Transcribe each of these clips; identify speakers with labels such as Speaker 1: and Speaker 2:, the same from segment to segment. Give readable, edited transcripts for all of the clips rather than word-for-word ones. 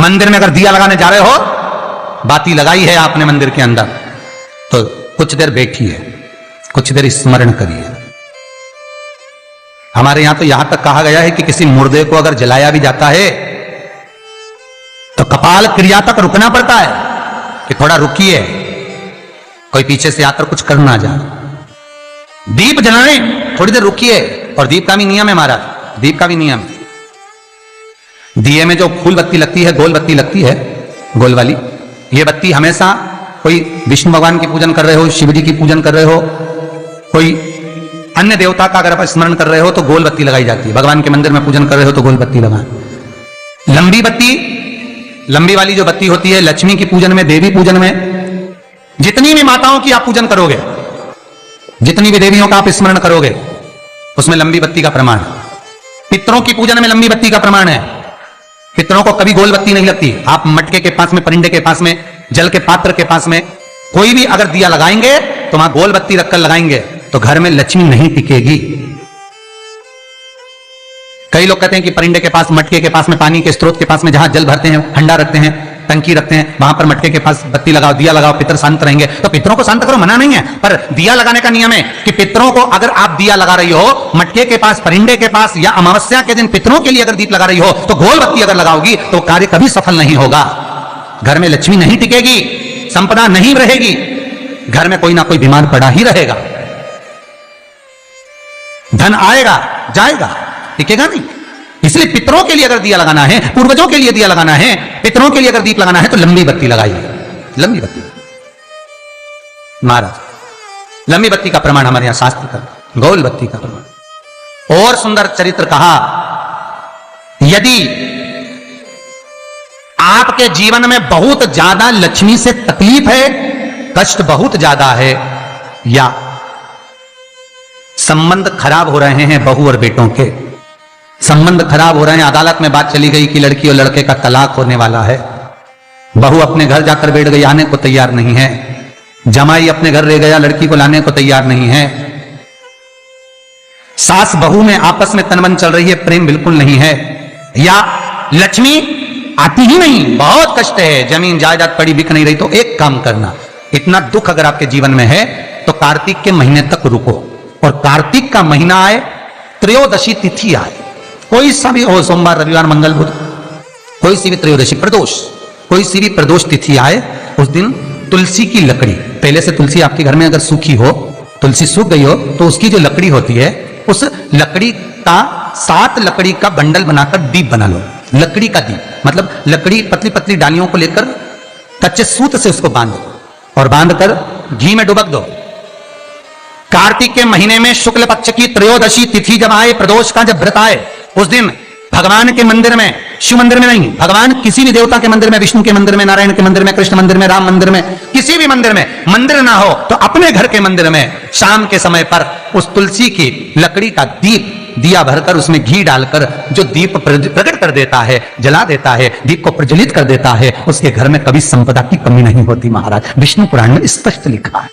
Speaker 1: मंदिर में अगर दिया लगाने जा रहे हो, बाती लगाई है आपने मंदिर के अंदर, तो कुछ देर बैठिए, कुछ देर स्मरण करिए। हमारे यहां तो यहां तक कहा गया है कि किसी मुर्दे को अगर जलाया भी जाता है तो कपाल क्रिया तक रुकना पड़ता है कि थोड़ा रुकिए, कोई पीछे से आकर कुछ कर ना जाए। दीप जलाने थोड़ी देर रुकिए, और दीप का भी नियम है महाराज, दीप का भी नियम है। दिए में जो फूल बत्ती लगती है, गोल बत्ती लगती है, गोल वाली, ये बत्ती हमेशा कोई विष्णु भगवान की पूजन कर रहे हो, शिव जी की पूजन कर रहे हो, कोई अन्य देवता का अगर आप स्मरण कर रहे हो तो गोल बत्ती लगाई जाती है। भगवान के मंदिर में पूजन कर रहे हो तो गोल बत्ती लगाएं। लंबी बत्ती, लंबी वाली जो बत्ती होती है लक्ष्मी की पूजन में, देवी पूजन में, जितनी भी माताओं की आप पूजन करोगे, जितनी भी देवियों का आप स्मरण करोगे, उसमें लंबी बत्ती का प्रमाण है। पितरों की पूजन में लंबी बत्ती का प्रमाण है। पितरों को कभी गोल बत्ती नहीं लगती। आप मटके के पास में, परिंदे के पास में, जल के पात्र के पास में कोई भी अगर दिया लगाएंगे तो वहां गोल बत्ती रखकर लगाएंगे तो घर में लक्ष्मी नहीं टिकेगी। कई लोग कहते हैं कि परिंदे के पास, मटके के पास में, पानी के स्रोत के पास में जहां जल भरते हैं, हंडा रखते हैं, टंकी रखते हैं, वहां पर मटके के पास बत्ती लगाओ, दिया लगाओ, पितर शांत रहेंगे। तो पितरों को शांत करो, मना नहीं है, पर दिया लगाने का नियम है कि पितरों को अगर आप दिया लगा रही हो मटके के पास, परिंदे के पास, या अमावस्या के दिन पितरों के लिए अगर दीप लगा रही हो तो गोल बत्ती अगर लगाओगी तो कार्य कभी सफल नहीं होगा। घर में लक्ष्मी नहीं टिकेगी, संपदा नहीं रहेगी, घर में कोई ना कोई बीमार पड़ा ही रहेगा। धन आएगा जाएगा, टिकेगा नहीं। इसलिए पितरों के लिए अगर दिया लगाना है, पूर्वजों के लिए दिया लगाना है, पितरों के लिए अगर दीप लगाना है तो लंबी बत्ती लगाइए, लंबी बत्ती। महाराज लंबी बत्ती का प्रमाण हमारे यहां शास्त्र का, गोल बत्ती का प्रमाण। और सुंदर चरित्र कहा, यदि आपके जीवन में बहुत ज्यादा लक्ष्मी से तकलीफ है, कष्ट बहुत ज्यादा है, या संबंध खराब हो रहे हैं बहू और बेटों के, संबंध खराब हो रहे हैं, अदालत में बात चली गई कि लड़की और लड़के का तलाक होने वाला है, बहू अपने घर जाकर बैठ गई, आने को तैयार नहीं है, जमाई अपने घर रह गया, लड़की को लाने को तैयार नहीं है, सास बहू में आपस में तनमन चल रही है, प्रेम बिल्कुल नहीं है, या लक्ष्मी आती ही नहीं, बहुत कष्ट है, जमीन जायदाद पड़ी बिक नहीं रही, तो एक काम करना, इतना दुख अगर आपके जीवन में है तो कार्तिक के महीने तक रुको, और कार्तिक का महीना आए, त्रयोदशी तिथि आए, कोई सा भी हो, सोमवार, रविवार, मंगल, बुध, कोई सी भी त्रयोदशी, प्रदोष, कोई सी भी प्रदोष तिथि आए, उस दिन तुलसी की लकड़ी, पहले से तुलसी आपके घर में अगर सूखी हो, तुलसी सूख गई हो तो उसकी जो लकड़ी होती है, उस लकड़ी का 7 लकड़ी का बंडल बनाकर दीप बना लो। लकड़ी का दीप मतलब लकड़ी, पतली पतली डालियों को लेकर कच्चे सूत से उसको बांधो, और बांधकर घी में डुबक दो। कार्तिक के महीने में शुक्ल पक्ष की त्रयोदशी तिथि जब आए, प्रदोष का जब व्रत आए, उस दिन भगवान के मंदिर में, शिव मंदिर में नहीं, भगवान किसी भी देवता के मंदिर में, विष्णु के मंदिर में, नारायण के मंदिर में, कृष्ण मंदिर में, राम मंदिर में, किसी भी मंदिर में, मंदिर ना हो तो अपने घर के मंदिर में शाम के समय पर उस तुलसी की लकड़ी का दीप, दिया भरकर उसमें घी डालकर जो दीप प्रकट कर देता है, जला देता है, दीप को प्रज्वलित कर देता है, उसके घर में कभी संपदा की कमी नहीं होती। महाराज विष्णु पुराण में स्पष्ट लिखा है।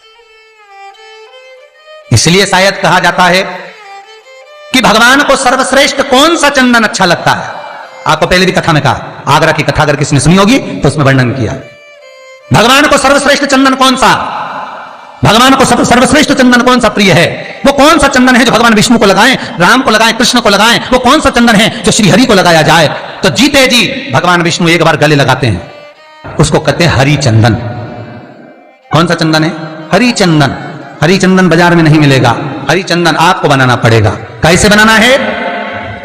Speaker 1: इसलिए शायद कहा जाता है कि भगवान को सर्वश्रेष्ठ कौन सा चंदन अच्छा लगता है। आपको पहले भी कथा में कहा, आगरा की कथा अगर किसी ने सुनी होगी तो उसमें वर्णन किया, भगवान को सर्वश्रेष्ठ चंदन कौन सा, भगवान को सर्वश्रेष्ठ चंदन कौन सा प्रिय है, वो कौन सा चंदन है जो भगवान विष्णु को लगाएं, राम को लगाएं, कृष्ण को लगाएं, वो कौन सा चंदन है जो श्री हरि को लगाया जाए। तो जीते जी भगवान विष्णु एक बार गले लगाते हैं, उसको कहते हैं हरि चंदन। कौन सा चंदन है? हरि चंदन। हरि चंदन बाजार में नहीं मिलेगा, हरि चंदन आपको बनाना पड़ेगा। कैसे बनाना है?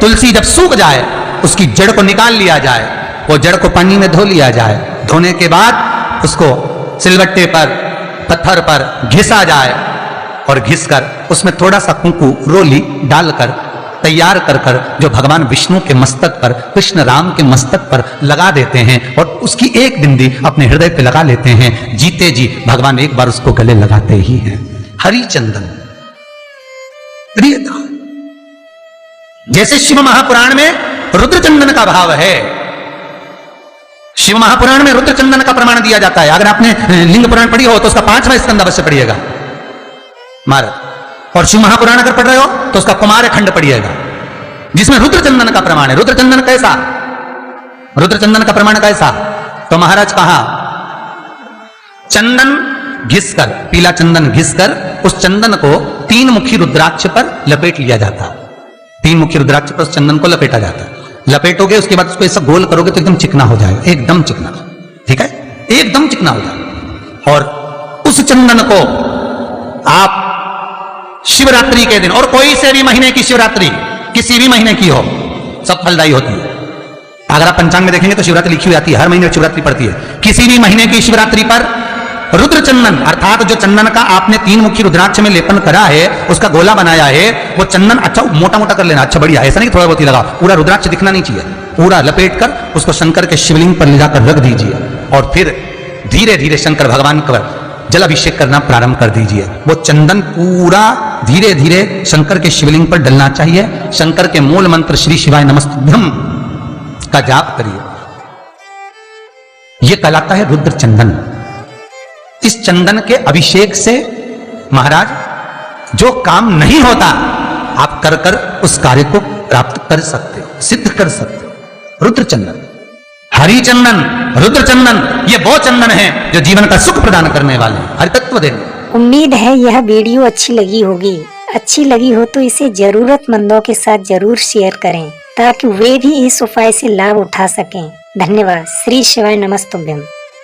Speaker 1: तुलसी जब सूख जाए उसकी जड़ को निकाल लिया जाए, वो जड़ को पानी में धो लिया जाए, धोने के बाद उसको सिलबट्टे पर, पत्थर पर घिसा जाए, और घिसकर उसमें थोड़ा सा कुंकू, रोली डालकर तैयार कर कर जो भगवान विष्णु के मस्तक पर, कृष्ण राम के मस्तक पर लगा देते हैं, और उसकी एक बिंदी अपने हृदय पे लगा लेते हैं। जीते जी भगवान एक बार उसको गले लगाते ही हैं। हरि चंदन प्रियता। जैसे शिव महापुराण में रुद्र चंदन का भाव है, शिव महापुराण में रुद्र चंदन का प्रमाण दिया जाता है। अगर आपने लिंग पुराण पढ़ी हो तो उसका 5वां स्कंद अवश्य पढ़िएगा महाराज, और शिव महापुराण अगर पढ़ रहे हो तो उसका कुमार खंड पढ़िएगा, जिसमें रुद्र चंदन का प्रमाण है। रुद्र चंदन कैसा? रुद्र चंदन का प्रमाण कैसा? तो महाराज कहा चंदन घिसकर, पीला चंदन घिसकर उस चंदन को 3 मुखी रुद्राक्ष पर लपेट लिया जाता। 3 मुखी रुद्राक्ष पर उस चंदन को लपेटा जाता। लपेटोगे उसके बाद उसको ऐसा गोल करोगे तो एकदम चिकना हो जाएगा, एकदम चिकना, ठीक है, एकदम चिकना हो जाएगा। और उस चंदन को आप शिवरात्रि के दिन, और कोई से भी महीने की शिवरात्रि, किसी भी महीने की हो, सब फलदायी होती है। अगर आप पंचांग में देखेंगे तो शिवरात्रि लिखी हुई आती है, हर महीने शिवरात्रि पड़ती है। किसी भी महीने की शिवरात्रि पर रुद्र चंदन अर्थात जो चंदन का आपने 3 मुखी रुद्राक्ष में लेपन करा है, उसका गोला बनाया है, वो चंदन अच्छा मोटा मोटा कर लेना, अच्छा बढ़िया, ऐसा नहीं थोड़ा बहुत ही लगा, पूरा रुद्राक्ष दिखना नहीं चाहिए, पूरा लपेट कर उसको शंकर के शिवलिंग पर ले जाकर रख दीजिए और फिर धीरे धीरे शंकर भगवान का जल अभिषेक करना प्रारंभ कर दीजिए। वो चंदन पूरा धीरे धीरे शंकर के शिवलिंग पर डलना चाहिए। शंकर के मूल मंत्र श्री शिवाय नमस्तुभ्यं का जाप करिए। यह कहलाता है रुद्र चंदन। इस चंदन के अभिषेक से महाराज जो काम नहीं होता आप कर कर उस कार्य को प्राप्त कर सकते हो, सिद्ध कर सकते हो। रुद्र चंदन, हरि चंदन, रुद्र चंदन, ये वो चंदन है जो जीवन का सुख प्रदान करने वाले हैं, हरि तत्व देने।
Speaker 2: उम्मीद है यह वीडियो अच्छी लगी होगी। अच्छी लगी हो तो इसे जरूरतमंदों के साथ जरूर शेयर करें ताकि वे भी इस उपाय से लाभ उठा सकें। धन्यवाद। श्री शिवाय नमस्तुभ्यं।